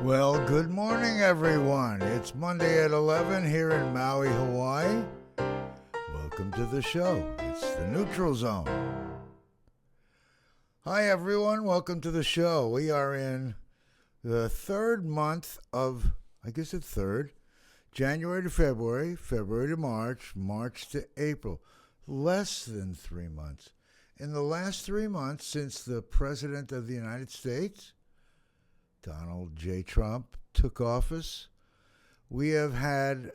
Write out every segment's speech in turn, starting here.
Well, good morning, everyone. It's Monday at 11 here in Maui, Hawaii. Welcome to the show. It's the Neutral Zone. Hi, everyone. Welcome to the show. We are in the third month of, I guess it's third, January to February, February to March, March to April. Less than 3 months. In the last 3 months since the President of the United States, Donald J. Trump, took office, we have had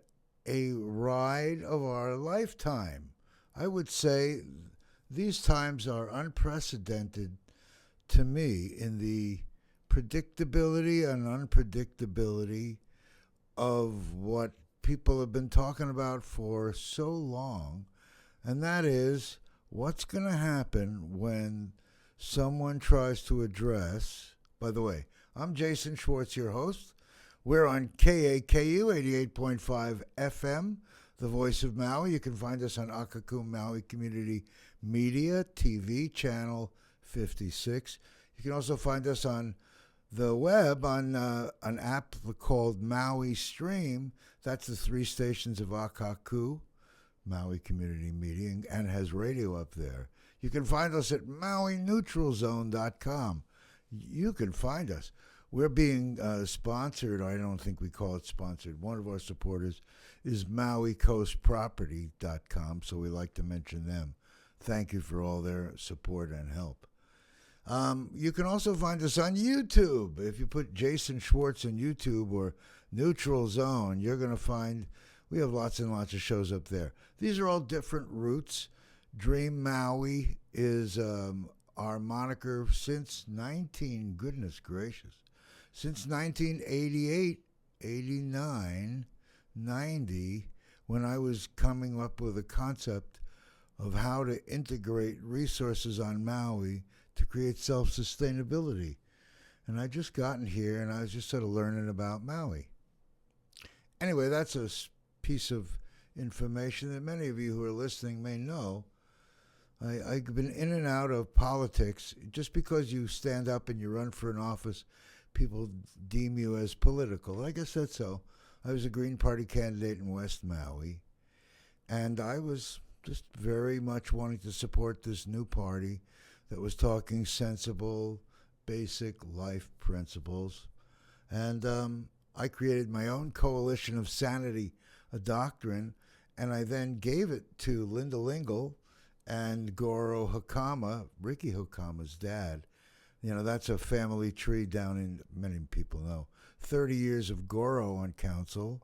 a ride of our lifetime. I would say these times are unprecedented to me in the predictability and unpredictability of what people have been talking about for so long, and that is what's going to happen when someone tries to address, by the way, I'm Jason Schwartz, your host. We're on KAKU 88.5 FM, the voice of Maui. You can find us on Akaku Maui Community Media TV, channel 56. You can also find us on the web on an app called Maui Stream. That's the 3 stations of Akaku Maui Community Media and has radio up there. You can find us at MauiNeutralZone.com. You can find us. We're being sponsored. I don't think we call it sponsored. One of our supporters is MauiCoastProperty.com, so we like to mention them. Thank you for all their support and help. You can also find us on YouTube. If you put Jason Schwartz on YouTube or Neutral Zone, you're going to find we have lots and lots of shows up there. These are all different routes. Dream Maui is our moniker since goodness gracious, since 1988, 89, 90, when I was coming up with a concept of how to integrate resources on Maui to create self-sustainability. And I just gotten here and I was just sort of learning about Maui. Anyway, that's a piece of information that many of you who are listening may know. I've been in and out of politics. Just because you stand up and you run for an office, people deem you as political. I guess that's so. I was a Green Party candidate in West Maui, and I was just very much wanting to support this new party that was talking sensible, basic life principles. And I created my own coalition of sanity, a doctrine, and I then gave it to Linda Lingle and Goro Hakama, Ricky Hakama's dad. You know, that's a family tree down in, many people know, 30 years of Goro on council,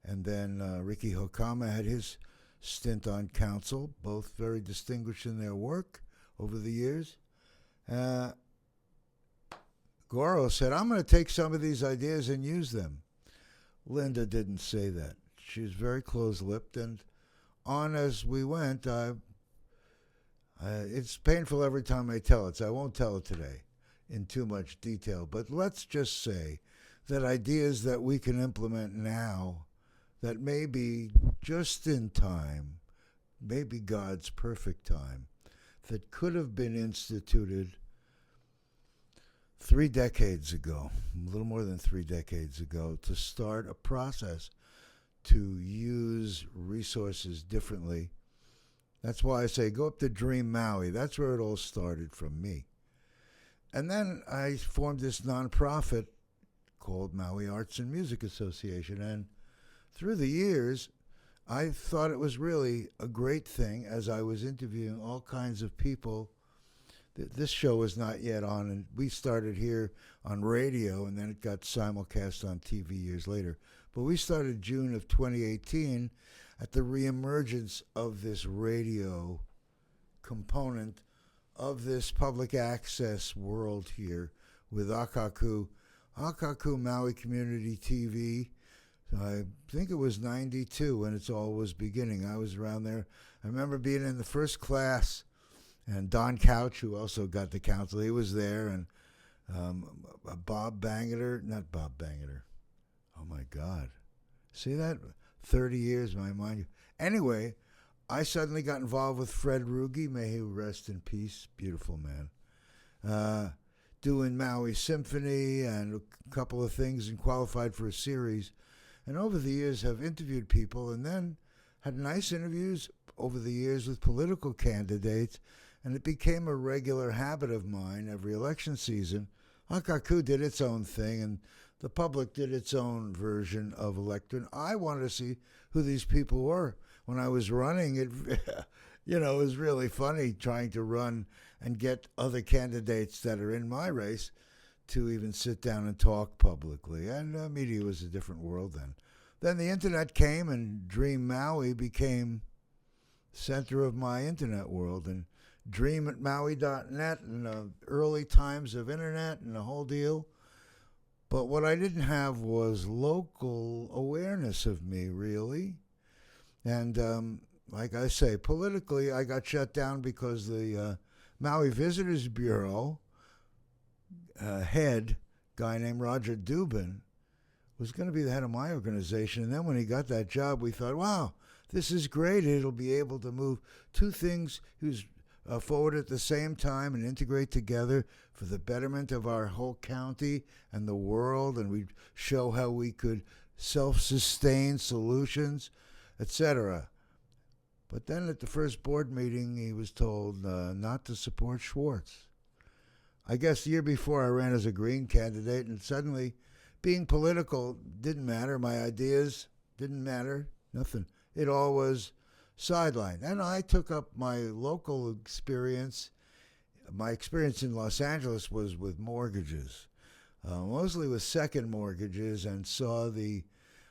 and then Ricky Hakama had his stint on council, both very distinguished in their work over the years. Goro said, I'm going to take some of these ideas and use them. Linda didn't say that. She was very close-lipped, and on as we went, it's painful every time I tell it, so I won't tell it today in too much detail. But let's just say that ideas that we can implement now that may be just in time, maybe God's perfect time, that could have been instituted 3 decades ago, a little more than 3 decades ago, to start a process to use resources differently. That's why I say go up to Dream Maui. That's where it all started from me. And then I formed this nonprofit called Maui Arts and Music Association. And through the years, I thought it was really a great thing as I was interviewing all kinds of people. This show was not yet on, and we started here on radio, and then it got simulcast on TV years later. But we started June of 2018 at the reemergence of this radio component of this public access world here with Akaku Maui Community TV. I think it was 92 when it's all was beginning. I was around there. I remember being in the first class, and Don Couch, who also got the council, he was there, and Bob Bangeter, not Bob Bangeter. Oh my God. See that? 30 years, my mind. Anyway, I suddenly got involved with Fred Ruge. May he rest in peace. Beautiful man. doing Maui Symphony and a couple of things and qualified for a series. And over the years have interviewed people and then had nice interviews over the years with political candidates. And it became a regular habit of mine every election season. Akaku did its own thing and the public did its own version of electorate. I wanted to see who these people were. When I was running, it it was really funny trying to run and get other candidates that are in my race to even sit down and talk publicly. And media was a different world then. Then the internet came and Dream Maui became center of my internet world. And dream at Maui.net and the early times of internet and the whole deal. But what I didn't have was local awareness of me, really. And like I say, politically, I got shut down because the Maui Visitors Bureau head, guy named Roger Dubin, was going to be the head of my organization. And then when he got that job, we thought, wow, this is great. It'll be able to move two things. He was forward at the same time and integrate together for the betterment of our whole county and the world, and we'd show how we could self-sustain solutions, etc. But then at the first board meeting, he was told not to support Schwartz. I guess the year before I ran as a Green candidate, and suddenly being political didn't matter. My ideas didn't matter. Nothing. It all was sidelined. And I took up my local experience. My experience in Los Angeles was with mortgages, mostly with second mortgages, and saw the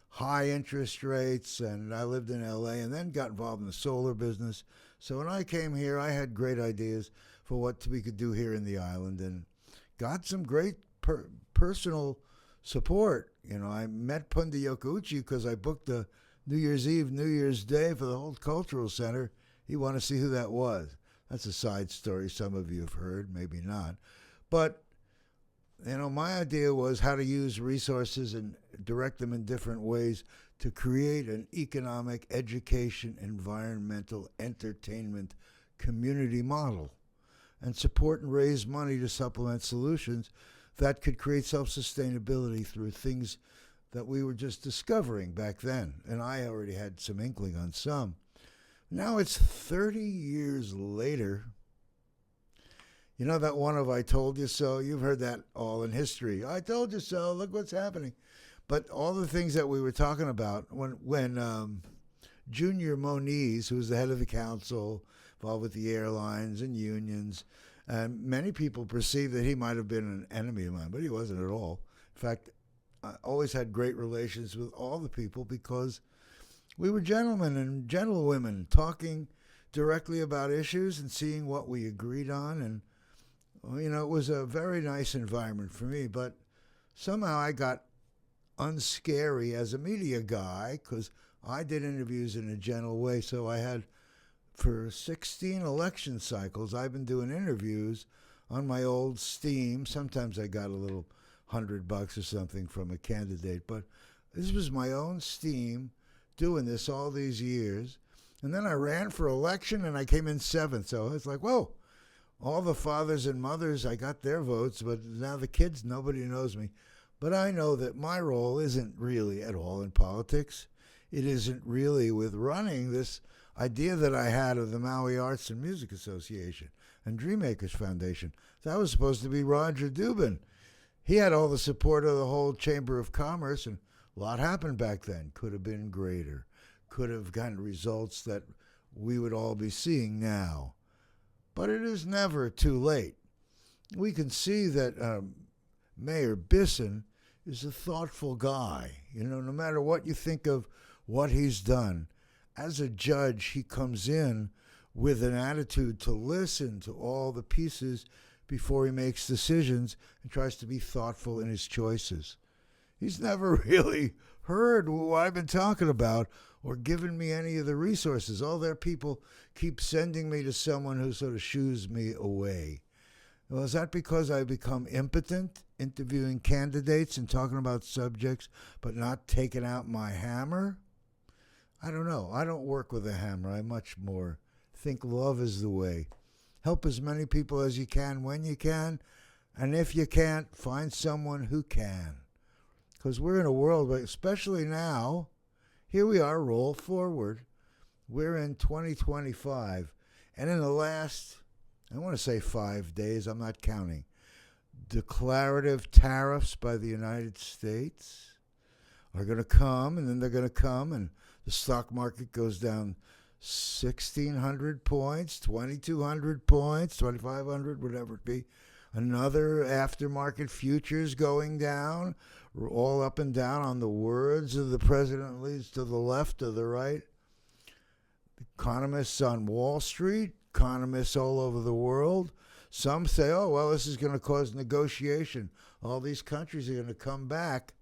high interest rates. And I lived in LA and then got involved in the solar business. So when I came here, I had great ideas for what we could do here in the island and got some great personal support. I met Punda Yokouchi because I booked a New Year's Eve, New Year's Day for the whole cultural center. He wanted to see who that was. That's a side story some of you have heard, maybe not. But, my idea was how to use resources and direct them in different ways to create an economic, education, environmental, entertainment, community model and support and raise money to supplement solutions that could create self-sustainability through things that we were just discovering back then. And I already had some inkling on some. Now it's 30 years later. You know that one of I told you so? You've heard that all in history. I told you so, look what's happening. But all the things that we were talking about, when Junior Moniz, who was the head of the council, involved with the airlines and unions, and many people perceived that he might have been an enemy of mine, but he wasn't at all. In fact, I always had great relations with all the people because we were gentlemen and gentlewomen talking directly about issues and seeing what we agreed on. And, it was a very nice environment for me. But somehow I got unscary as a media guy because I did interviews in a gentle way. So I had, for 16 election cycles, I've been doing interviews on my old steam. Sometimes I got a little $100 or something from a candidate, but this was my own steam doing this all these years. And then I ran for election and I came in 7th. So it's like, whoa, all the fathers and mothers, I got their votes, but now the kids, nobody knows me. But I know that my role isn't really at all in politics. It isn't really with running this idea that I had of the Maui Arts and Music Association and Dreammakers Foundation. That was supposed to be Roger Dubin. He had all the support of the whole Chamber of Commerce, and a lot happened back then. Could have been greater. Could have gotten results that we would all be seeing now. But it is never too late. We can see that Mayor Bisson is a thoughtful guy. No matter what you think of what he's done, as a judge, he comes in with an attitude to listen to all the pieces before he makes decisions and tries to be thoughtful in his choices. He's never really heard what I've been talking about or given me any of the resources. All their people keep sending me to someone who sort of shoos me away. Well, is that because I become impotent, interviewing candidates and talking about subjects, but not taking out my hammer? I don't know. I don't work with a hammer. I much more think love is the way. Help as many people as you can when you can, And if you can't, find someone who can. Because we're in a world, especially now, here we are, roll forward. We're in 2025. And in the last, I want to say 5 days, I'm not counting, declarative tariffs by the United States are going to come, and then they're going to come, and the stock market goes down 1,600 points, 2,200 points, 2,500, whatever it be. Another aftermarket futures going down, all up and down on the words of the president, leads to the left or the right. Economists on Wall Street, economists all over the world. Some say, oh, well, this is going to cause negotiation. All these countries are going to come back.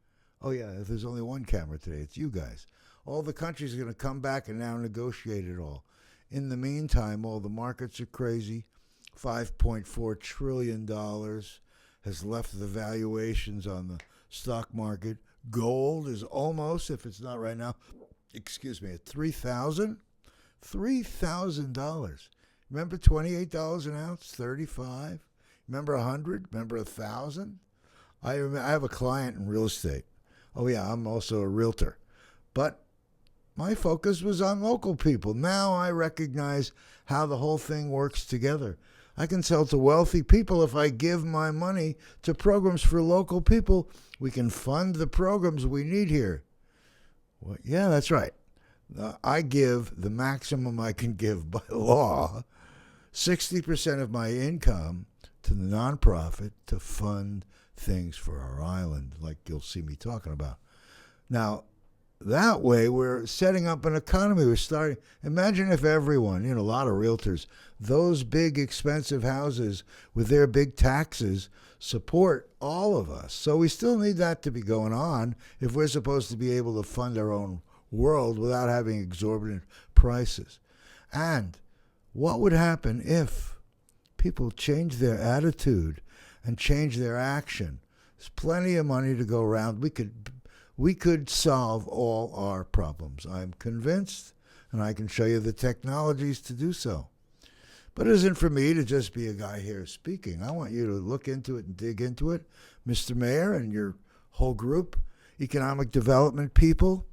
Oh, yeah, if there's only one camera today, it's you guys. All the countries are going to come back and now negotiate it all. In the meantime, all the markets are crazy. $5.4 trillion has left the valuations on the stock market. Gold is almost, if it's not right now, at $3,000. $3,000. Remember $28 an ounce, $35? Remember $100? Remember $1,000? I have a client in real estate. Oh yeah, I'm also a realtor. But my focus was on local people. Now I recognize how the whole thing works together. I can sell to wealthy people if I give my money to programs for local people. We can fund the programs we need here. Well, yeah, that's right. I give the maximum I can give by law, 60% of my income to the nonprofit to fund things for our island, like you'll see me talking about. Now, that way, we're setting up an economy. We're starting. Imagine if everyone, a lot of realtors, those big expensive houses with their big taxes support all of us. So we still need that to be going on if we're supposed to be able to fund our own world without having exorbitant prices. And what would happen if people change their attitude and change their action? There's plenty of money to go around. We could solve all our problems. I'm convinced, and I can show you the technologies to do so. But it isn't for me to just be a guy here speaking. I want you to look into it and dig into it. Mr. Mayor and your whole group, economic development people,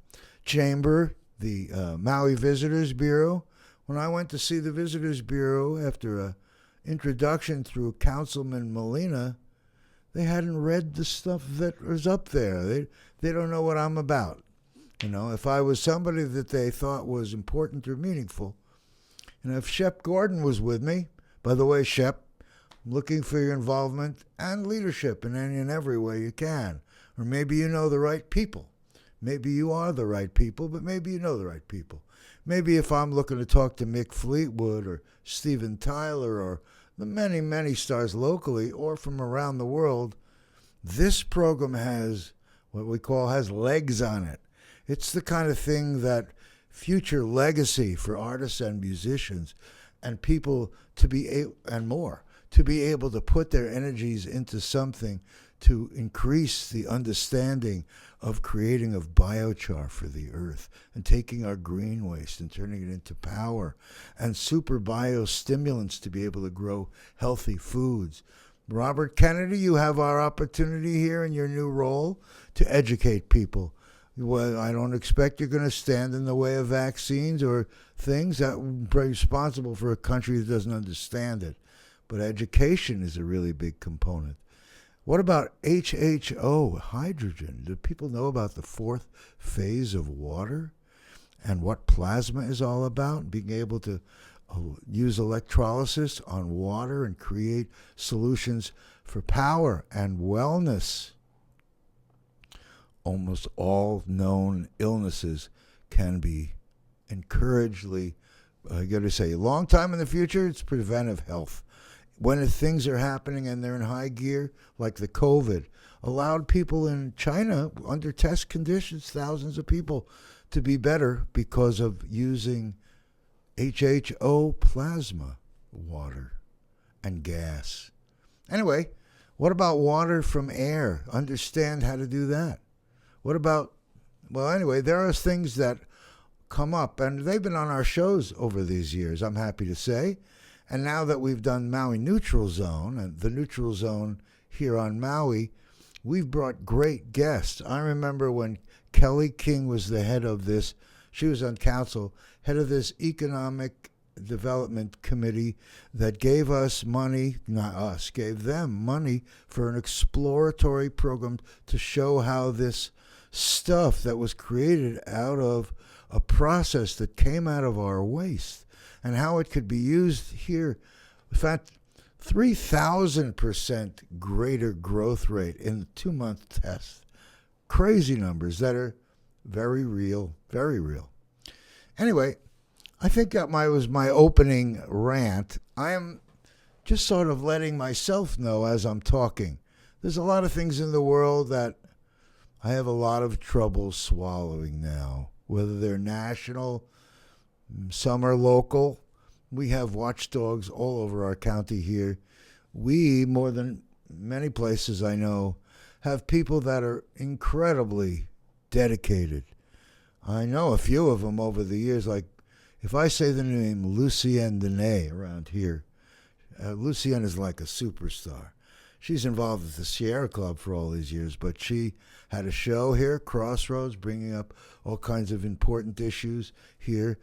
Chamber, the Maui Visitors Bureau. When I went to see the Visitors Bureau after an introduction through Councilman Molina, they hadn't read the stuff that was up there. They don't know what I'm about. If I was somebody that they thought was important or meaningful, and if Shep Gordon was with me, by the way, Shep, I'm looking for your involvement and leadership in any and every way you can. Or maybe you know the right people. Maybe you are the right people, but maybe you know the right people. Maybe if I'm looking to talk to Mick Fleetwood or Steven Tyler or the many, many stars locally or from around the world, this program has what we call has legs on it. It's the kind of thing that future legacy for artists and musicians and people to be able to put their energies into something to increase the understanding of creating of biochar for the earth and taking our green waste and turning it into power and super biostimulants to be able to grow healthy foods. Robert Kennedy, you have our opportunity here in your new role to educate people. Well, I don't expect you're going to stand in the way of vaccines or things that would be responsible for a country that doesn't understand it. But education is a really big component. What about HHO, hydrogen? Do people know about the fourth phase of water and what plasma is all about? Being able to use electrolysis on water and create solutions for power and wellness. Almost all known illnesses can be encouragedly, I got to say, a long time in the future, it's preventive health. When things are happening and they're in high gear, like the COVID, allowed people in China under test conditions, thousands of people, to be better because of using HHO plasma water and gas. Anyway, what about water from air? Understand how to do that. What about, there are things that come up, and they've been on our shows over these years, I'm happy to say. And now that we've done Maui Neutral Zone, and the Neutral Zone here on Maui, we've brought great guests. I remember when Kelly King was the head of this, she was on council, head of this economic development committee that gave us money, not us, gave them money for an exploratory program to show how this stuff that was created out of a process that came out of our waste and how it could be used here. In fact, 3,000% greater growth rate in the 2-month test. Crazy numbers that are very real, very real. Anyway, I think that was my opening rant. I am just sort of letting myself know as I'm talking. There's a lot of things in the world that I have a lot of trouble swallowing now, whether they're national, some are local. We have watchdogs all over our county here. We, more than many places I know, have people that are incredibly dedicated. I know a few of them over the years. Like, if I say the name Lucienne Dene around here, Lucienne is like a superstar. She's involved with the Sierra Club for all these years, but she had a show here, Crossroads, bringing up all kinds of important issues here.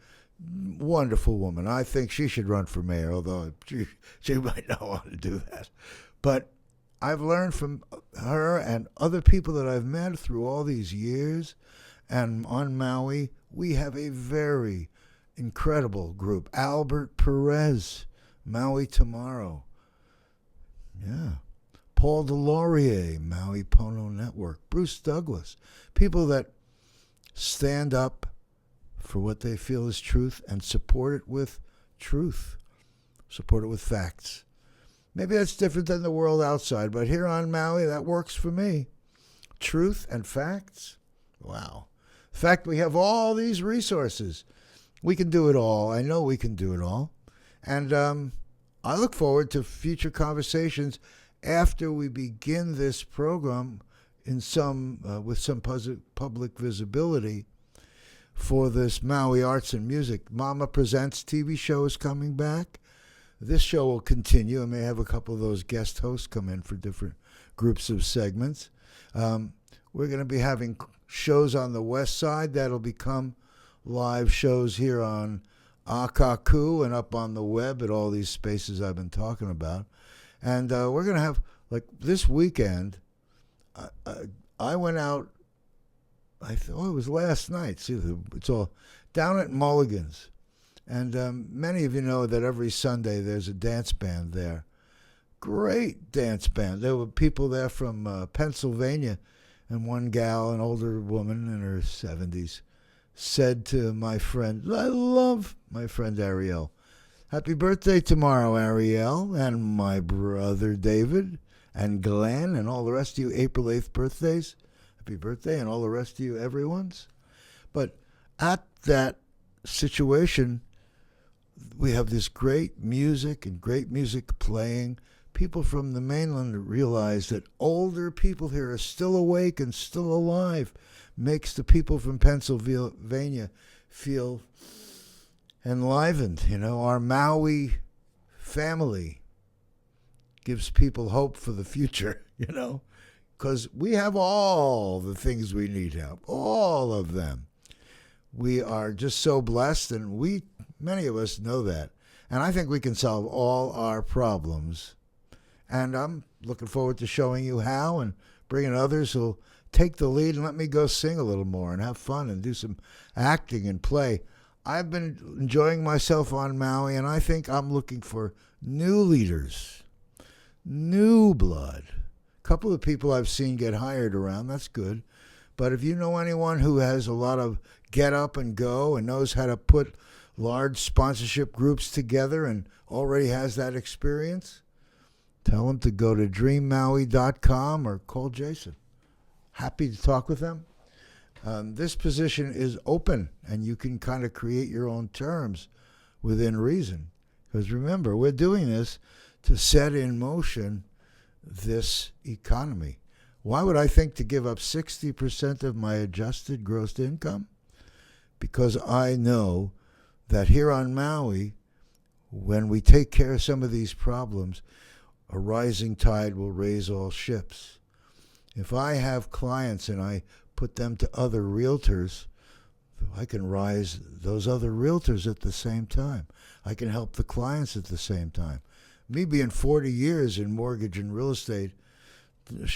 Wonderful woman. I think she should run for mayor, although she might not want to do that. But I've learned from her and other people that I've met through all these years. And on Maui, we have a very incredible group. Albert Perez, Maui Tomorrow. Yeah. Paul Delorier, Maui Pono Network. Bruce Douglas. People that stand up for what they feel is truth and support it with truth. Support it with facts. Maybe that's different than the world outside, but here on Maui, that works for me. Truth and facts. Wow. In fact, we have all these resources. We can do it all. I know we can do it all. And I look forward to future conversations after we begin this program in with some public visibility for this Maui Arts and Music. Mama Presents TV show is coming back. This show will continue. I may have a couple of those guest hosts come in for different groups of segments. We're going to be having shows on the west side that'll become live shows here on Akaku and up on the web at all these spaces I've been talking about. And we're going to have, like this weekend, I went out, I thought it was last night. See, it's all down at Mulligan's. And many of you know that every Sunday there's a dance band there. Great dance band. There were people there from Pennsylvania, and one gal, an older woman in her 70s, said to my friend, I love my friend Ariel. Happy birthday tomorrow, Ariel, and my brother David, and Glenn, and all the rest of you April 8th birthdays. Happy birthday, and all the rest of you everyone's. But at that situation, we have this great music and great music playing. People from the mainland realize that older people here are still awake and still alive. Makes the people from Pennsylvania feel enlivened. You know, our Maui family gives people hope for the future, you know, because we have all the things we need help, all of them. We are just so blessed, and many of us know that. And I think we can solve all our problems. And I'm looking forward to showing you how and bringing others who'll take the lead and let me go sing a little more and have fun and do some acting and play. I've been enjoying myself on Maui, and I think I'm looking for new leaders, new blood. A couple of people I've seen get hired around. That's good. But if you know anyone who has a lot of get up and go and knows how to put large sponsorship groups together and already has that experience, tell them to go to dreammaui.com or call Jason. Happy to talk with them. This position is open, and you can kind of create your own terms within reason. Because remember, we're doing this to set in motion this economy. Why would I think to give up 60% of my adjusted gross income? Because I know that here on Maui, when we take care of some of these problems, a rising tide will raise all ships. If I have clients and I put them to other realtors, I can rise those other realtors at the same time. I can help the clients at the same time. Me being 40 years in mortgage and real estate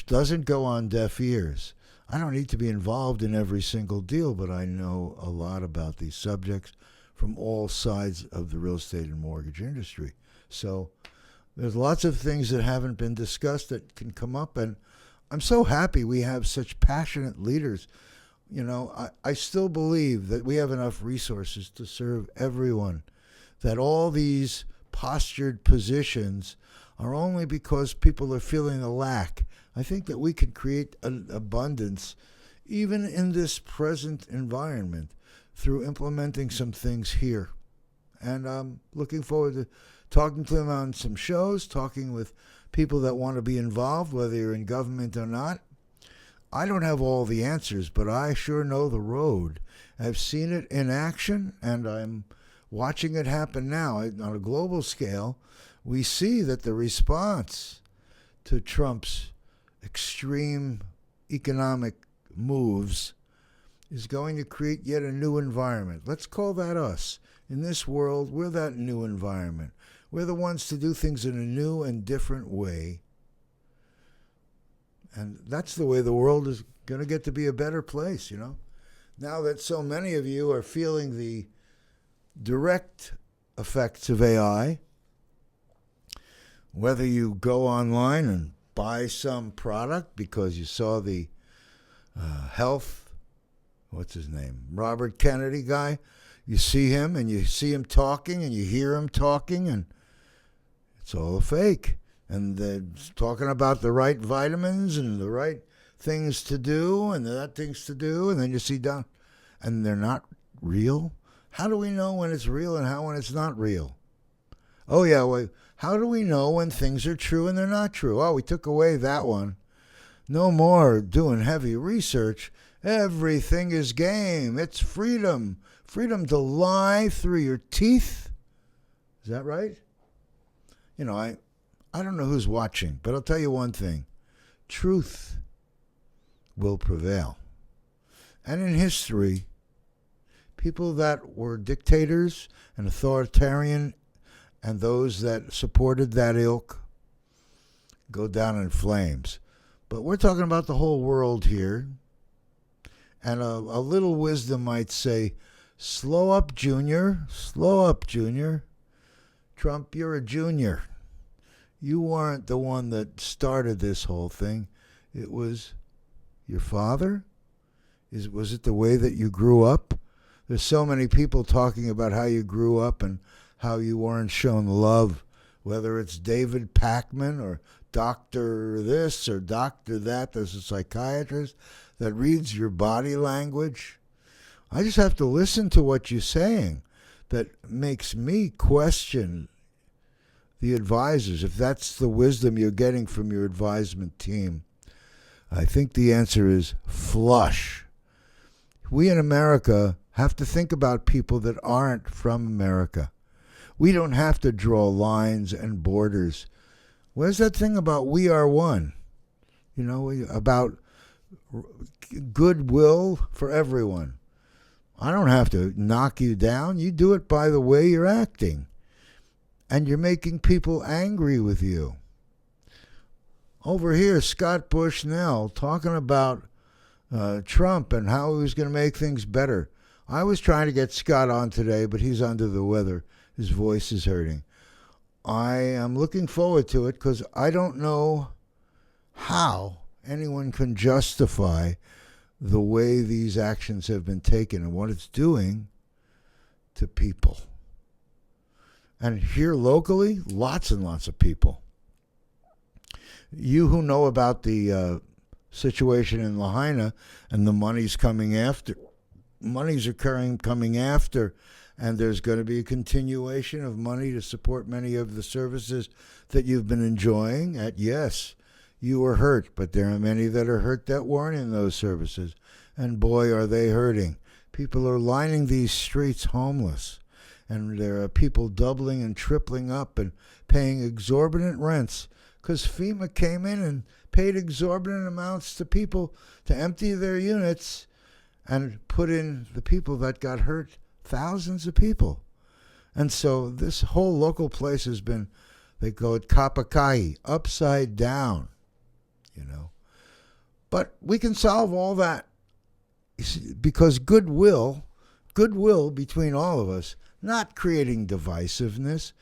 doesn't go on deaf ears. I don't need to be involved in every single deal, but I know a lot about these subjects from all sides of the real estate and mortgage industry. So there's lots of things that haven't been discussed that can come up, and I'm so happy we have such passionate leaders. You know, I still believe that we have enough resources to serve everyone, that all these postured positions are only because people are feeling a lack. I think that we can create an abundance even in this present environment through implementing some things here. And I'm looking forward to talking to them on some shows, talking with people that want to be involved, whether you're in government or not. I don't have all the answers, but I sure know the road. I've seen it in action, and I'm watching it happen now. On a global scale, we see that the response to Trump's extreme economic moves is going to create yet a new environment. Let's call that us. In this world, we're that new environment. We're the ones to do things in a new and different way. And that's the way the world is going to get to be a better place, you know. Now that so many of you are feeling the direct effects of AI, whether you go online and buy some product because you saw the what's his name, Robert Kennedy guy, you see him and you see him talking and you hear him talking, and it's all a fake. And they're talking about the right vitamins and the right things to do and the right things to do, and then you see down, and they're not real. How do we know when it's real and when it's not real? Oh yeah, well, how do we know when things are true and they're not true? Oh, we took away that one. No more doing heavy research. Everything is game. It's freedom. Freedom to lie through your teeth. Is that right? You know, I don't know who's watching, but I'll tell you one thing. Truth will prevail. And in history, people that were dictators and authoritarian and those that supported that ilk go down in flames. But we're talking about the whole world here. And a little wisdom might say, slow up, Junior. Slow up, Junior. Trump, you're a junior. You weren't the one that started this whole thing. It was your father? Was it the way that you grew up? There's so many people talking about how you grew up and how you weren't shown love, whether it's David Pakman or Dr. this or Dr. that. There's a psychiatrist that reads your body language. I just have to listen to what you're saying. That makes me question the advisors, if that's the wisdom you're getting from your advisement team. I think the answer is flush. We in America have to think about people that aren't from America. We don't have to draw lines and borders. Where's that thing about we are one? You know, about goodwill for everyone. I don't have to knock you down. You do it by the way you're acting. And you're making people angry with you. Over here, Scott Bushnell talking about Trump and how he was going to make things better. I was trying to get Scott on today, but he's under the weather. His voice is hurting. I am looking forward to it because I don't know how anyone can justify the way these actions have been taken and what it's doing to people. And here locally, lots and lots of people. You who know about the situation in Lahaina and the money's coming after, coming after, and there's going to be a continuation of money to support many of the services that you've been enjoying. Yes, you were hurt, but there are many that are hurt that weren't in those services. And boy, are they hurting. People are lining these streets homeless. And there are people doubling and tripling up and paying exorbitant rents because FEMA came in and paid exorbitant amounts to people to empty their units and put in the people that got hurt, thousands of people. And so this whole local place has been, they call it kapakai, upside down, you know. But we can solve all that because goodwill between all of us, not creating divisiveness.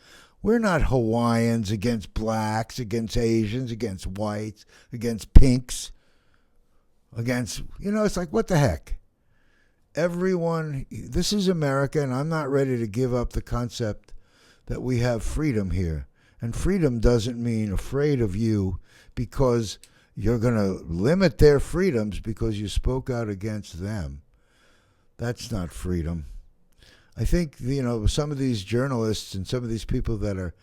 We're not Hawaiians against blacks, against Asians, against whites, against pinks, against, it's like, what the heck? Everyone, this is America, and I'm not ready to give up the concept that we have freedom here. And freedom doesn't mean afraid of you because you're going to limit their freedoms because you spoke out against them. That's not freedom. I think, some of these journalists and some of these people that are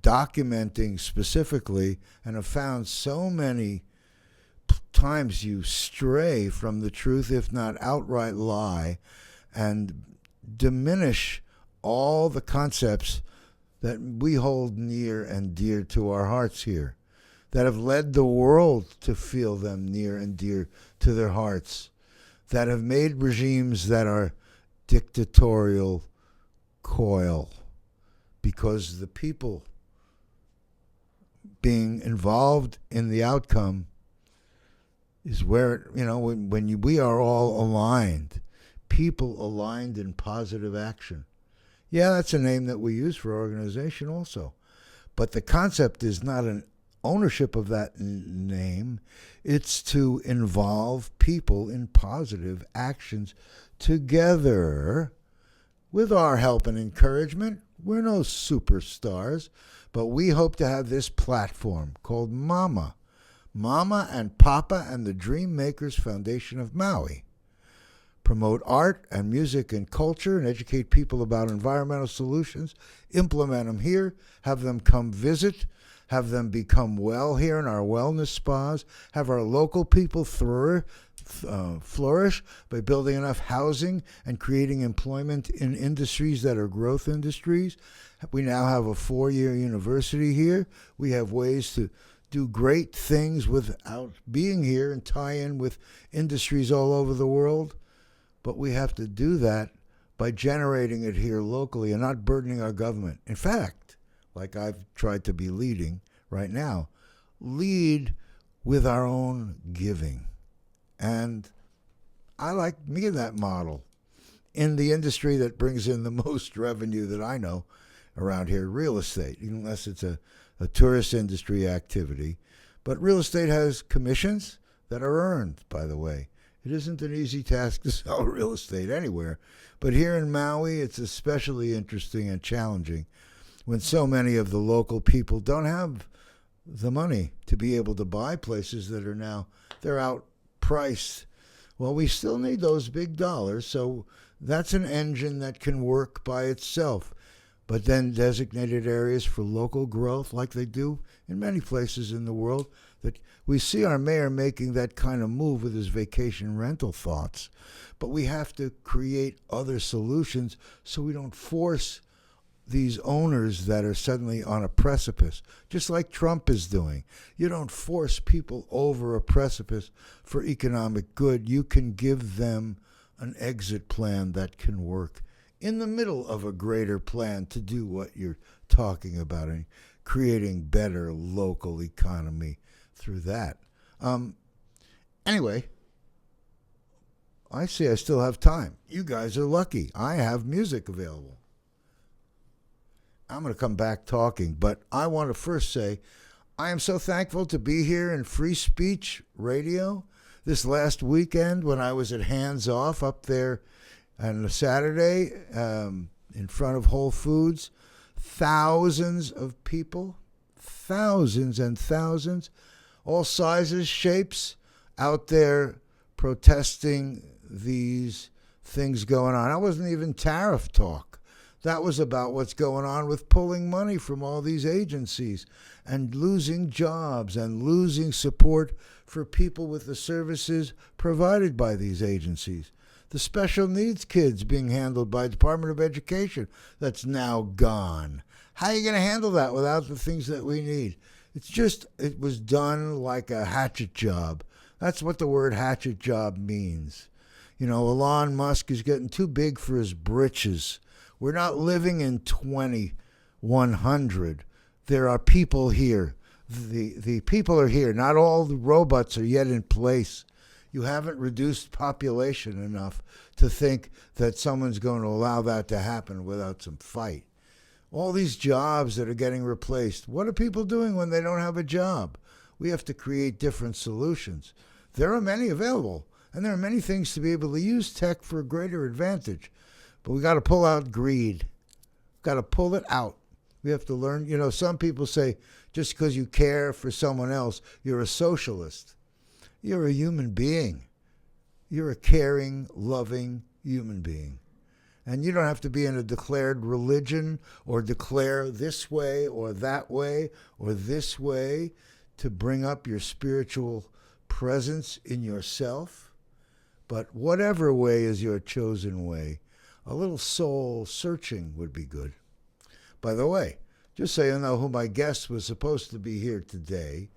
documenting specifically and have found so many times you stray from the truth, if not outright lie, and diminish all the concepts that we hold near and dear to our hearts here, that have led the world to feel them near and dear to their hearts, that have made regimes that are dictatorial coil, because the people being involved in the outcome is where, when we are all aligned, people aligned in positive action. Yeah, that's a name that we use for organization also. But the concept is not an ownership of that name. It's to involve people in positive actions together with our help and encouragement. We're no superstars, but we hope to have this platform called Mama and Papa and the Dream Makers Foundation of Maui. Promote art and music and culture and educate people about environmental solutions. Implement them here. Have them come visit. Have them become well here in our wellness spas. Have our local people flourish by building enough housing and creating employment in industries that are growth industries. We now have a 4-year university here. We have ways to do great things without being here and tie in with industries all over the world. But we have to do that by generating it here locally and not burdening our government. In fact, like I've tried to be leading right now, lead with our own giving. And I like me that model in the industry that brings in the most revenue that I know around here, real estate, unless it's a tourist industry activity. But real estate has commissions that are earned, by the way. It isn't an easy task to sell real estate anywhere. But here in Maui, it's especially interesting and challenging when so many of the local people don't have the money to be able to buy places that are now, they're outpriced. Well, we still need those big dollars, so that's an engine that can work by itself. But then designated areas for local growth, like they do in many places in the world, that we see our mayor making that kind of move with his vacation rental thoughts. But we have to create other solutions so we don't force these owners that are suddenly on a precipice, just like Trump is doing. You don't force people over a precipice for economic good. You can give them an exit plan that can work in the middle of a greater plan to do what you're talking about and creating better local economy through that. Anyway, I see I still have time. You guys are lucky. I have music available. I'm going to come back talking, but I want to first say I am so thankful to be here in Free Speech Radio this last weekend when I was at Hands Off up there on a Saturday in front of Whole Foods. Thousands of people, thousands and thousands, all sizes, shapes, out there protesting these things going on. That wasn't even tariff talk. That was about what's going on with pulling money from all these agencies and losing jobs and losing support for people with the services provided by these agencies. The special needs kids being handled by Department of Education, that's now gone. How are you going to handle that without the things that we need? It was done like a hatchet job. That's what the word hatchet job means. You know, Elon Musk is getting too big for his britches. We're not living in 2100. There are people here. The people are here. Not all the robots are yet in place. You haven't reduced population enough to think that someone's going to allow that to happen without some fight. All these jobs that are getting replaced, what are people doing when they don't have a job? We have to create different solutions. There are many available, and there are many things to be able to use tech for a greater advantage. But we got to pull out greed. Got to pull it out. We have to learn. You know, some people say just because you care for someone else, you're a socialist. You're a human being. You're a caring, loving human being. And you don't have to be in a declared religion or declare this way or that way or this way to bring up your spiritual presence in yourself. But whatever way is your chosen way, a little soul searching would be good. By the way, just so you know who my guest was supposed to be here today,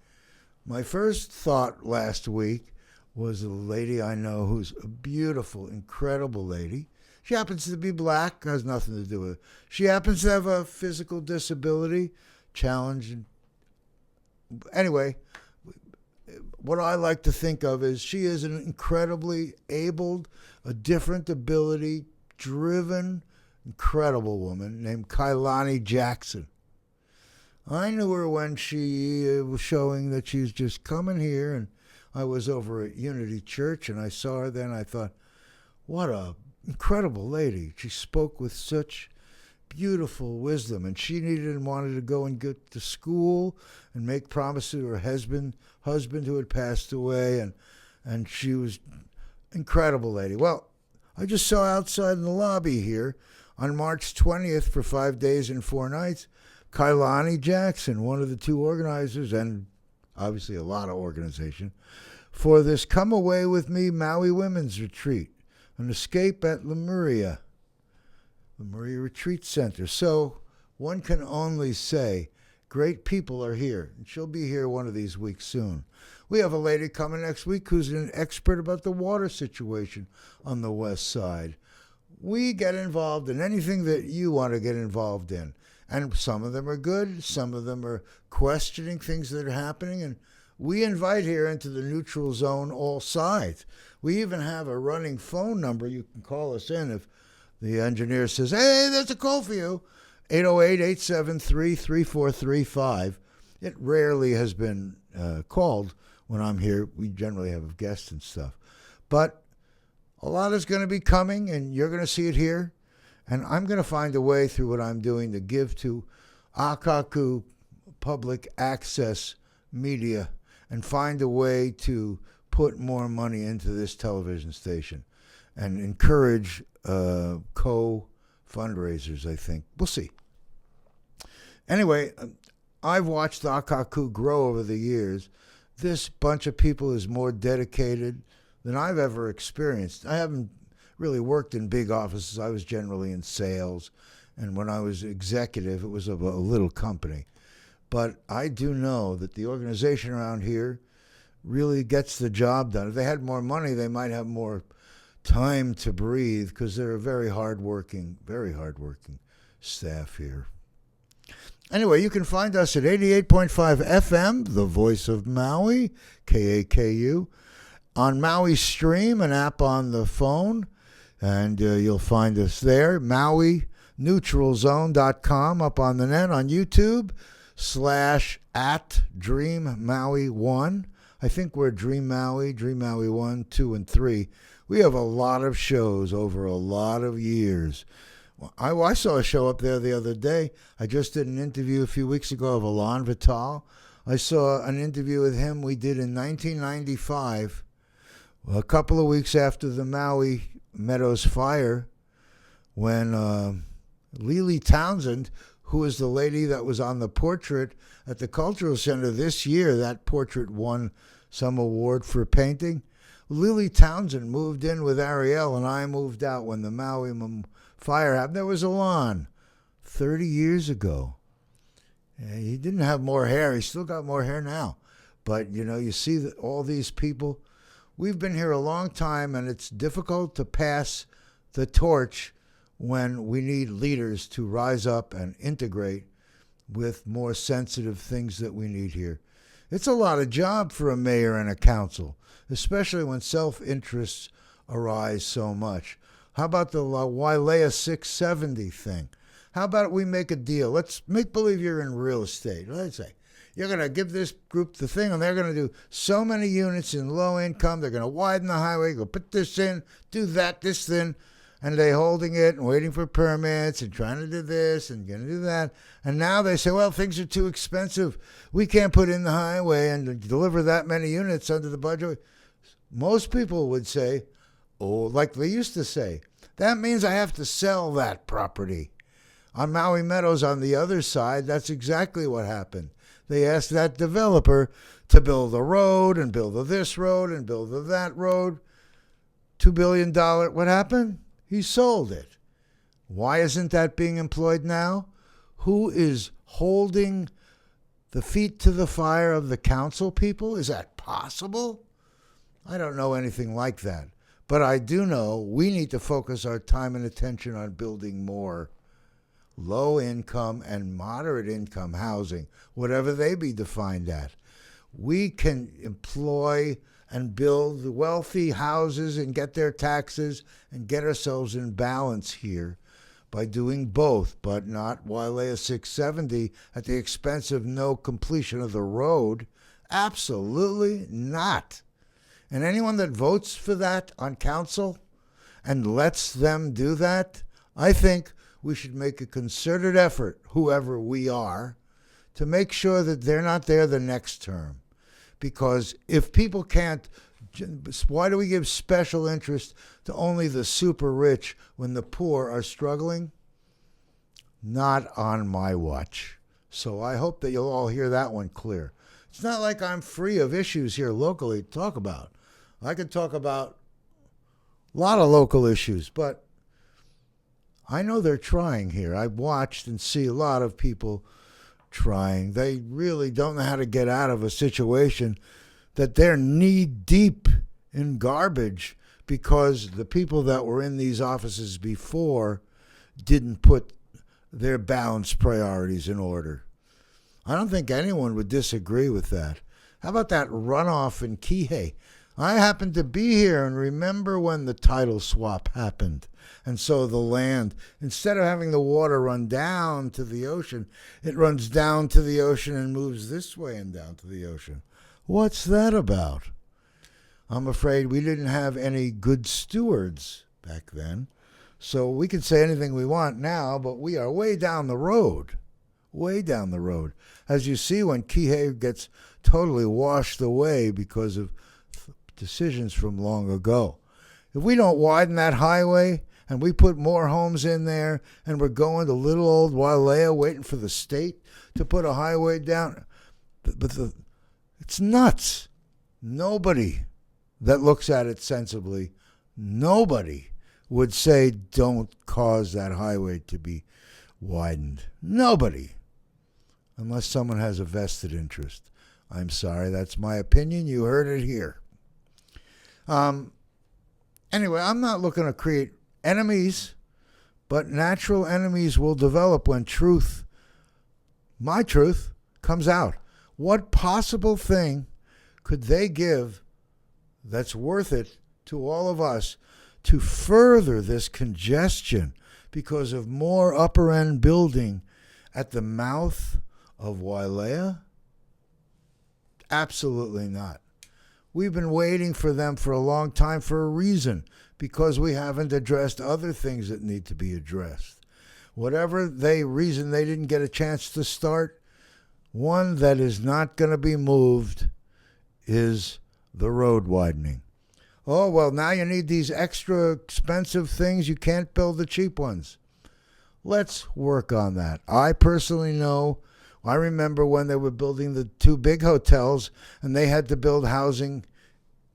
my first thought last week was a lady I know who's a beautiful, incredible lady. She happens to be black, has nothing to do with it. She happens to have a physical disability, challenge. Anyway, what I like to think of is she is an incredibly abled, a different ability, driven, incredible woman named Kailani Jackson. I knew her when she was showing that she's just coming here, and I was over at Unity Church, and I saw her then. I thought, what a incredible lady. She spoke with such beautiful wisdom, and she needed and wanted to go and get to school and make promises to her husband who had passed away, and she was incredible lady. Well, I just saw outside in the lobby here on March 20th for 5 days and 4 nights, Kailani Jackson, one of the two organizers, and obviously a lot of organization, for this Come Away With Me Maui Women's Retreat, an escape at Lemuria Retreat Center. So one can only say great people are here, and she'll be here one of these weeks soon. We have a lady coming next week who's an expert about the water situation on the west side. We get involved in anything that you want to get involved in. And some of them are good, some of them are questioning things that are happening, and we invite here into the neutral zone all sides. We even have a running phone number. You can call us in if the engineer says, hey, there's a call for you, 808-873-3435. It rarely has been called when I'm here. We generally have guests and stuff. But a lot is going to be coming, and you're going to see it here. And I'm going to find a way through what I'm doing to give to Akaku public access media and find a way to put more money into this television station and encourage co-fundraisers, I think. We'll see. Anyway, I've watched Akaku grow over the years. This bunch of people is more dedicated than I've ever experienced. I haven't really worked in big offices. I was generally in sales, and when I was executive, it was of a little company. But I do know that the organization around here really gets the job done. If they had more money, they might have more time to breathe, because they're a very hardworking staff here. Anyway, you can find us at 88.5 FM, the voice of Maui, KAKU, on Maui Stream, an app on the phone. And you'll find us there, MauiNeutralZone.com, up on the net, on YouTube, /@DreamMaui1. I think we're Dream Maui 1, 2, and 3. We have a lot of shows over a lot of years. I saw a show up there the other day. I just did an interview a few weeks ago of Alain Vital. I saw an interview with him we did in 1995, a couple of weeks after the Maui Meadows fire, when Lily Townsend, who is the lady that was on the portrait at the Cultural Center this year, that portrait won some award for painting. Lily Townsend moved in with Ariel, and I moved out when the Maui fire happened. There was a lawn 30 years ago. He didn't have more hair. He's still got more hair now. But, you see that all these people, we've been here a long time, and it's difficult to pass the torch when we need leaders to rise up and integrate with more sensitive things that we need here. It's a lot of job for a mayor and a council, especially when self-interests arise so much. How about the Wailea 670 thing? How about we make a deal? Let's make believe you're in real estate. Let's say you're going to give this group the thing, and they're going to do so many units in low income. They're going to widen the highway, go put this in, do that, this thing. And they're holding it and waiting for permits and trying to do this and going to do that. And now they say, well, things are too expensive. We can't put in the highway and deliver that many units under the budget. Most people would say, oh, like they used to say, that means I have to sell that property. On Maui Meadows on the other side, that's exactly what happened. They asked that developer to build a road and build a this road and build a that road. $2 billion. What happened? He sold it. Why isn't that being employed now? Who is holding the feet to the fire of the council people? Is that possible? I don't know anything like that. But I do know we need to focus our time and attention on building more low income and moderate income housing, whatever they be defined at. We can employ and build wealthy houses and get their taxes and get ourselves in balance here by doing both, but not Wailea 670 at the expense of no completion of the road. Absolutely not. And anyone that votes for that on council and lets them do that, I think we should make a concerted effort, whoever we are, to make sure that they're not there the next term. Because if people can't, why do we give special interest to only the super rich when the poor are struggling? Not on my watch. So I hope that you'll all hear that one clear. It's not like I'm free of issues here locally to talk about. I could talk about a lot of local issues, but I know they're trying here. I've watched and see a lot of people trying. They really don't know how to get out of a situation that they're knee deep in garbage because the people that were in these offices before didn't put their balanced priorities in order. I don't think anyone would disagree with that. How about that runoff in Kihei? I happened to be here and remember when the title swap happened. And so the land, instead of having the water run down to the ocean, it runs down to the ocean and moves this way and down to the ocean. What's that about? I'm afraid we didn't have any good stewards back then. So we can say anything we want now, but we are way down the road. Way down the road. As you see when Kihei gets totally washed away because of decisions from long ago. If we don't widen that highway and we put more homes in there and we're going to little old Wailea waiting for the state to put a highway down, it's nuts. Nobody that looks at it sensibly, nobody would say don't cause that highway to be widened. Nobody. Unless someone has a vested interest. I'm sorry, that's my opinion. You heard it here. Anyway, I'm not looking to create enemies, but natural enemies will develop when truth, my truth, comes out. What possible thing could they give that's worth it to all of us to further this congestion because of more upper end building at the mouth of Wailea? Absolutely not. We've been waiting for them for a long time for a reason, because we haven't addressed other things that need to be addressed. Whatever reason they didn't get a chance to start, one that is not going to be moved is the road widening. Oh, well, now you need these extra expensive things. You can't build the cheap ones. Let's work on that. I personally know, I remember when they were building the two big hotels and they had to build housing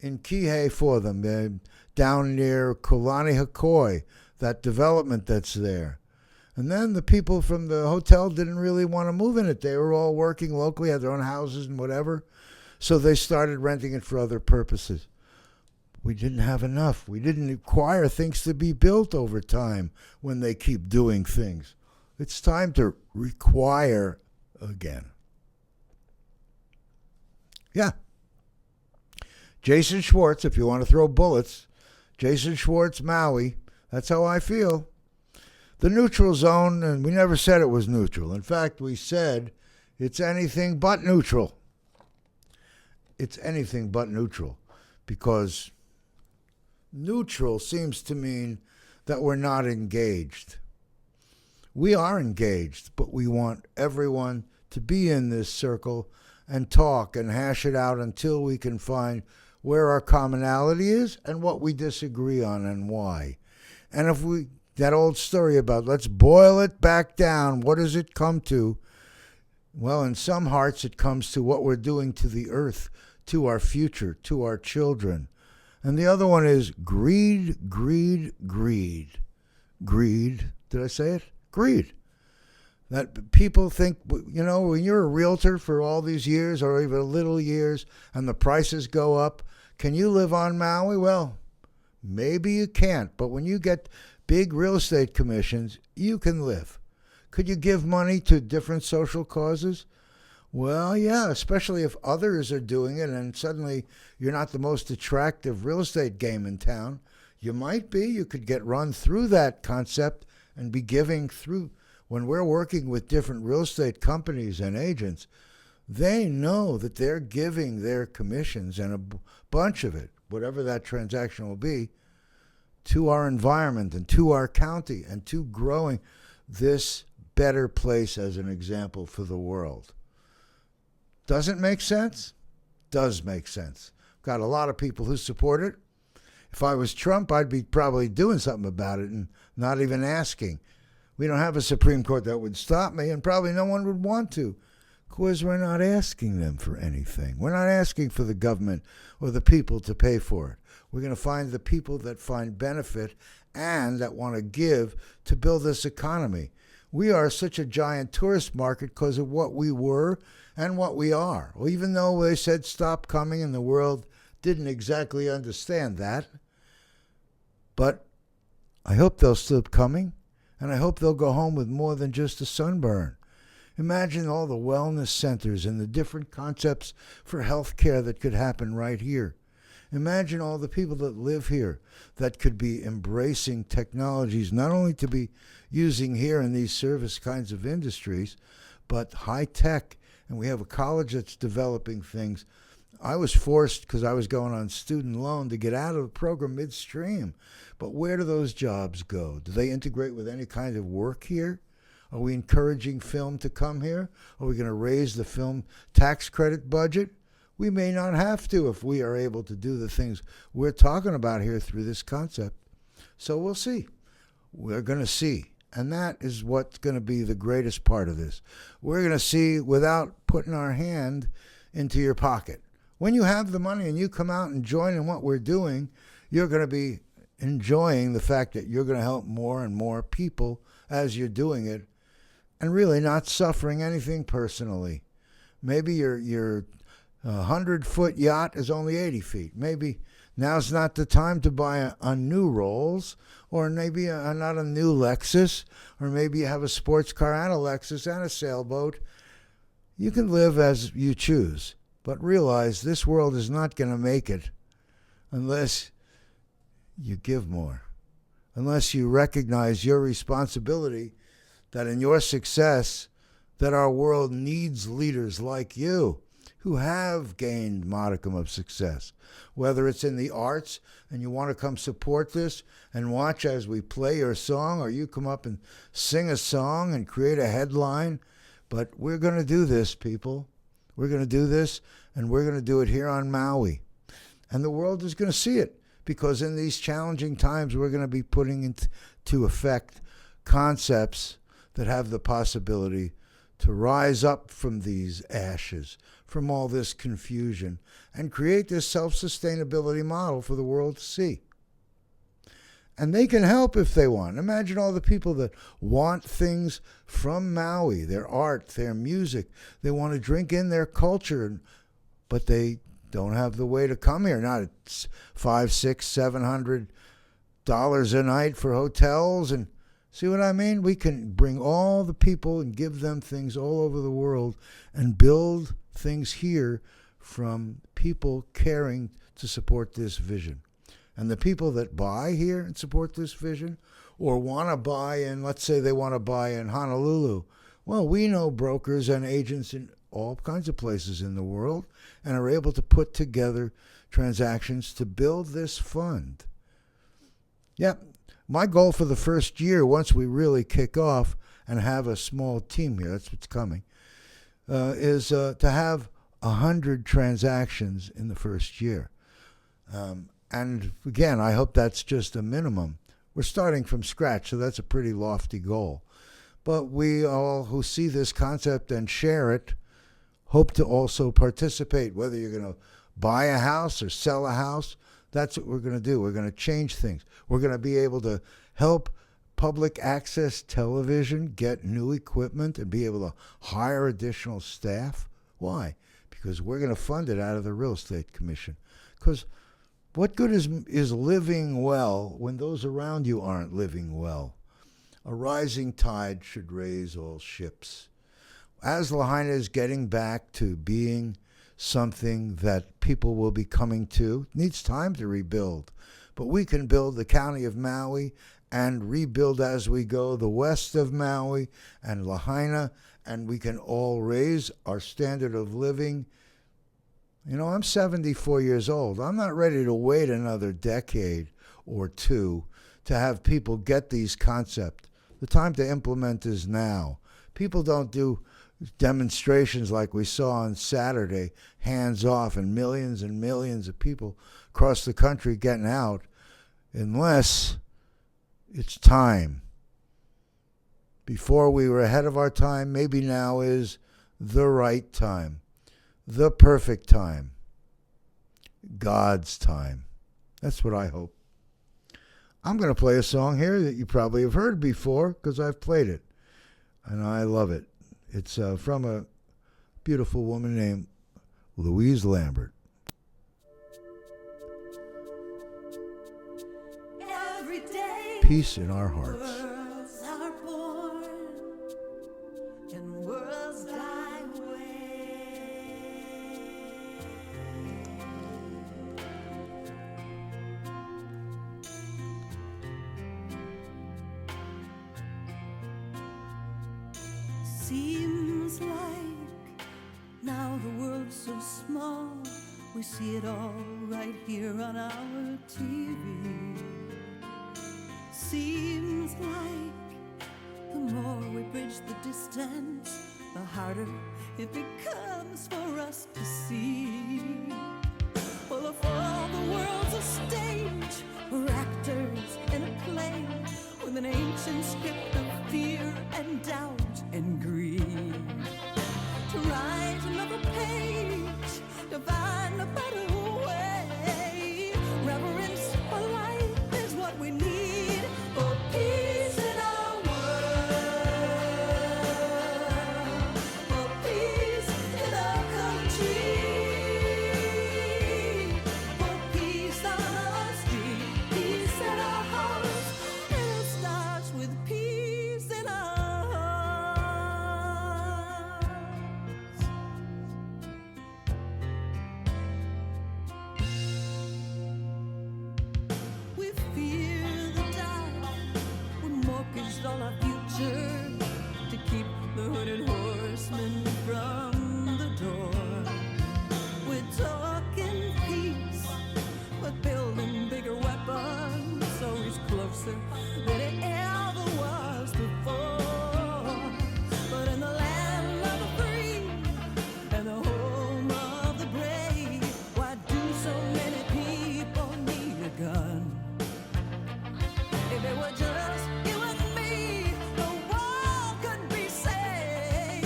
in Kihei for them, down near Kulani Hakoi, that development that's there. And then the people from the hotel didn't really want to move in it. They were all working locally, had their own houses and whatever. So they started renting it for other purposes. We didn't have enough. We didn't require things to be built over time when they keep doing things. It's time to require again. Yeah. Jason Schwartz, if you want to throw bullets, Jason Schwartz, Maui, that's how I feel. The neutral zone, and we never said it was neutral. In fact, we said it's anything but neutral. It's anything but neutral, because neutral seems to mean that we're not engaged. We are engaged, but we want everyone to be in this circle and talk and hash it out until we can find where our commonality is and what we disagree on and why. And if we, that old story about let's boil it back down, what does it come to? Well, in some hearts it comes to what we're doing to the earth, to our future, to our children. And the other one is greed, greed, greed. Greed, did I say it? Greed. That people think, you know, when you're a realtor for all these years or even little years and the prices go up, can you live on Maui? Well, maybe you can't, but when you get big real estate commissions, you can live. Could you give money to different social causes? Well, yeah, especially if others are doing it and suddenly you're not the most attractive real estate game in town. You might be. You could get run through that concept and be giving through. When we're working with different real estate companies and agents, they know that they're giving their commissions and a bunch of it, whatever that transaction will be, to our environment and to our county and to growing this better place as an example for the world. Doesn't make sense? Does make sense. Got a lot of people who support it. If I was Trump, I'd be probably doing something about it and not even asking. We don't have a Supreme Court that would stop me, and probably no one would want to, because we're not asking them for anything. We're not asking for the government or the people to pay for it. We're going to find the people that find benefit and that want to give to build this economy. We are such a giant tourist market because of what we were and what we are. Well, even though they said stop coming and the world didn't exactly understand that, but I hope they'll stop coming, and I hope they'll go home with more than just a sunburn. Imagine all the wellness centers and the different concepts for health care that could happen right here. Imagine all the people that live here that could be embracing technologies, not only to be using here in these service kinds of industries, but high tech. And we have a college that's developing things. I was forced, because I was going on student loan, to get out of the program midstream. But where do those jobs go? Do they integrate with any kind of work here? Are we encouraging film to come here? Are we going to raise the film tax credit budget? We may not have to if we are able to do the things we're talking about here through this concept. So we'll see. We're going to see. And that is what's going to be the greatest part of this. We're going to see without putting our hand into your pocket. When you have the money and you come out and join in what we're doing, you're going to be enjoying the fact that you're going to help more and more people as you're doing it, and really not suffering anything personally. Maybe your 100-foot yacht is only 80 feet. Maybe now's not the time to buy a new Rolls, or maybe not a new Lexus, or maybe you have a sports car and a Lexus and a sailboat. You can live as you choose, but realize this world is not going to make it unless you give more, unless you recognize your responsibility, that in your success, that our world needs leaders like you who have gained modicum of success, whether it's in the arts and you want to come support this and watch as we play your song, or you come up and sing a song and create a headline. But we're going to do this, people. We're going to do this, and we're going to do it here on Maui. And the world is going to see it, because in these challenging times, we're going to be putting into effect concepts that have the possibility to rise up from these ashes, from all this confusion, and create this self-sustainability model for the world to see. And they can help if they want. Imagine all the people that want things from Maui, their art, their music. They want to drink in their culture, but they don't have the way to come here. Not at $500, $600, $700 a night for hotels. And see what I mean? We can bring all the people and give them things all over the world and build things here from people caring to support this vision. And the people that buy here and support this vision, or want to buy in, let's say they want to buy in Honolulu, well, we know brokers and agents in all kinds of places in the world and are able to put together transactions to build this fund. Yep, my goal for the first year, once we really kick off and have a small team here, that's what's coming, is to have 100 transactions in the first year. And again, I hope that's just a minimum. We're starting from scratch, so that's a pretty lofty goal. But we all who see this concept and share it hope to also participate, whether you're going to buy a house or sell a house. That's what we're going to do. We're going to change things. We're going to be able to help public access television get new equipment and be able to hire additional staff. Why? Because we're going to fund it out of the Real Estate Commission. Because what good is living well when those around you aren't living well? A rising tide should raise all ships. As Lahaina is getting back to being something that people will be coming to, it needs time to rebuild. But we can build the county of Maui and rebuild as we go the west of Maui and Lahaina, and we can all raise our standard of living. You know, I'm 74 years old. I'm not ready to wait another decade or two to have people get these concepts. The time to implement is now. People don't do demonstrations like we saw on Saturday, hands off, and millions of people across the country getting out, unless it's time. Before we were ahead of our time, maybe now is the right time. The perfect time. God's time. That's what I hope. I'm going to play a song here that you probably have heard before because I've played it. And I love it. It's from a beautiful woman named Louise Lambert. Every day, Peace in our hearts. worlds are born and worlds die away. Seems like now the world's so small, we see it all right here on our TV. Seems like the more we bridge the distance, the harder it becomes for us to see. Well, if all the world's a stage, we're actors in a play with an ancient script of fear and doubt and greed. To write another page, to find a better way. Reverence for life is what we need for peace in our world, for peace in our country, for peace on our street, peace in our house. And it starts with peace in our hearts. We fear the dark, we mortgaged all our future to keep the hooded horsemen from the door. We're talking peace, but building bigger weapons, so he's closer than it ever was before. But in the land of the free and the home of the brave, why do so many people need a gun? If it were just you and me, the world could be saved.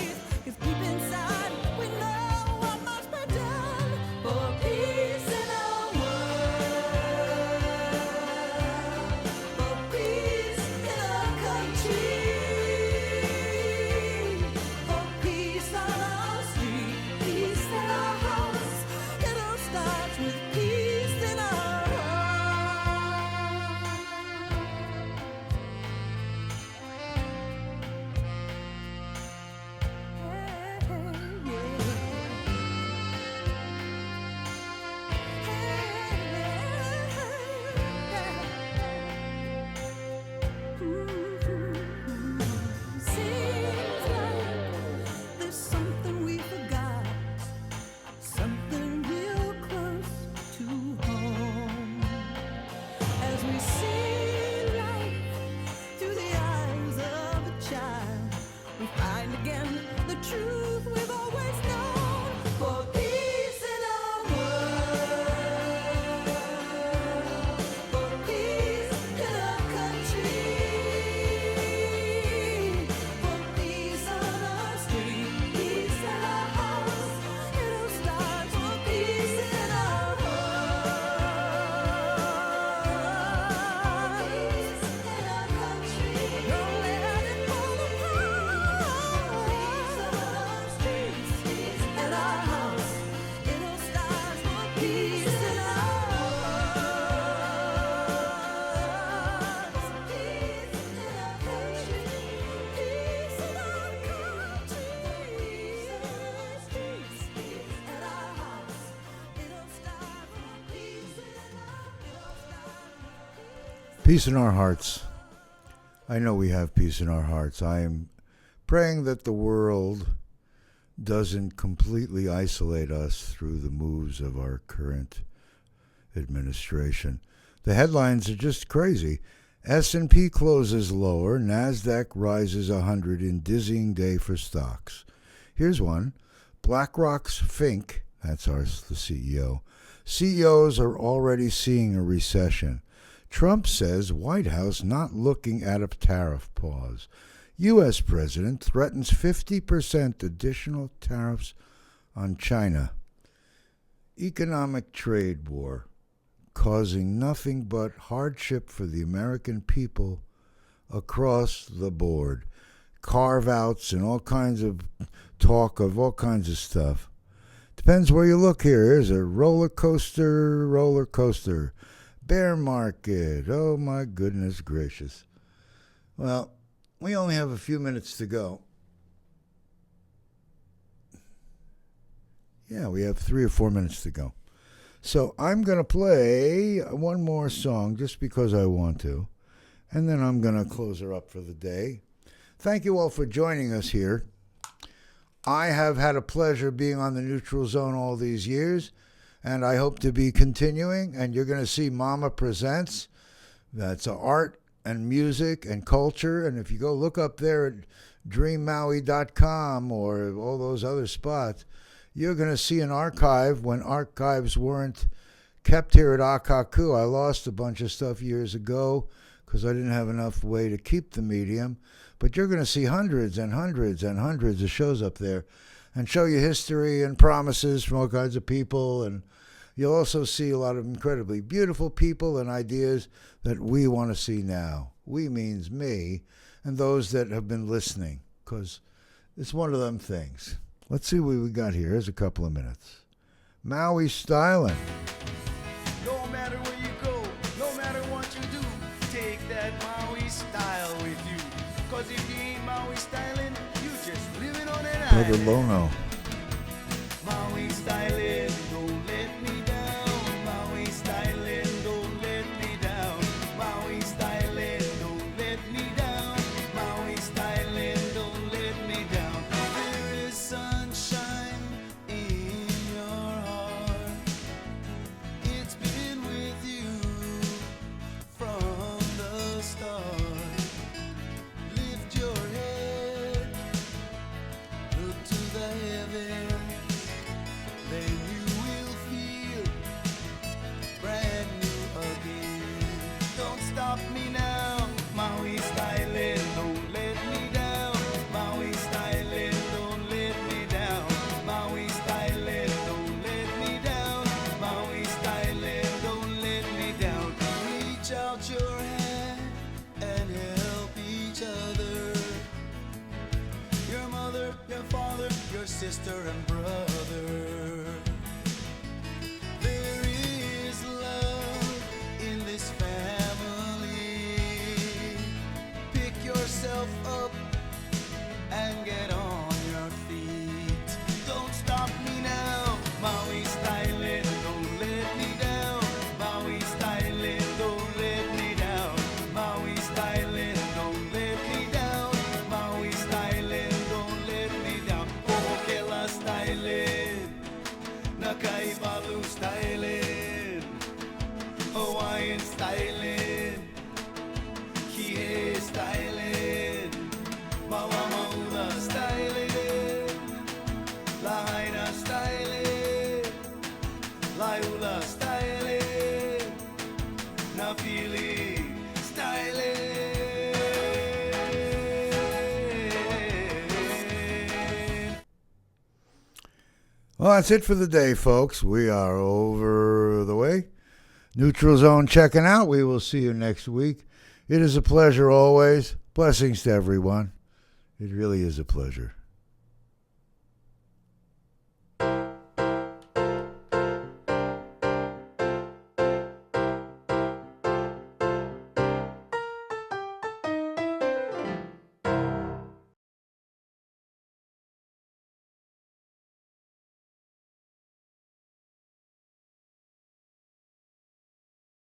Peace in our hearts. I know we have peace in our hearts. I am praying that the world doesn't completely isolate us through the moves of our current administration. The headlines are just crazy. S&P closes lower, NASDAQ rises 100 in dizzying day for stocks. Here's one. BlackRock's Fink, the CEO. CEOs are already seeing a recession. Trump says White House not looking at a tariff pause. U.S. President threatens 50% additional tariffs on China. Economic trade war causing nothing but hardship for the American people across the board. Carve-outs and all kinds of talk of all kinds of stuff. Depends where you look here. Here's a roller coaster. Bear market. Oh, my goodness gracious. Well, we only have a few minutes to go. Yeah, we have 3 or 4 minutes to go. So I'm going to play one more song just because I want to. And then I'm going to close her up for the day. Thank you all for joining us here. I have had a pleasure being on the Neutral Zone all these years, and I hope to be continuing. And you're going to see Mama Presents. That's art and music and culture. And if you go look up there at dreammaui.com or all those other spots, you're going to see an archive when archives weren't kept here at Akaku. I lost a bunch of stuff years ago because I didn't have enough way to keep the medium. But you're going to see hundreds and hundreds and hundreds of shows up there and show you history and promises from all kinds of people. And you'll also see a lot of incredibly beautiful people and ideas that we want to see now. We means me and those that have been listening, because it's one of them things. Let's see what we got here. Here's a couple of minutes. Maui Styling. No matter where you go, no matter what you do, take that Maui style with you. Cause if you ain't Maui styling, you just living on an Brother island. Lono. Maui styling, don't let me down. Maui styling, don't let me down. Maui styling, don't let me down. Maui styling, don't let me down. There is sunshine in your heart. It's been with you from the start. Lift your head, look to the heavens, then you will feel brand new again. Don't stop me now, Maui styling, don't let me down. Maui styling, don't let me down. Maui styling, don't let me down. Maui styling, don't let me down. Reach out your hand and help each other. Your mother, your father, your sister and brother. There is love in this family. Pick yourself up and get on your feet. Don't stop me now, Maui styling, don't let me down. Maui styling, don't let me down. Maui styling, don't let me down. Maui styling, don't let me down. Pohokela styling, Nakaibalu styling, Hawaiian styling, Kihei styling, Mawamaula styling, Lahaina styling, Laiula styling, Napili styling. Well, that's it for the day, folks. We are over the way. Neutral Zone checking out. We will see you next week. It is a pleasure always. Blessings to everyone. It really is a pleasure.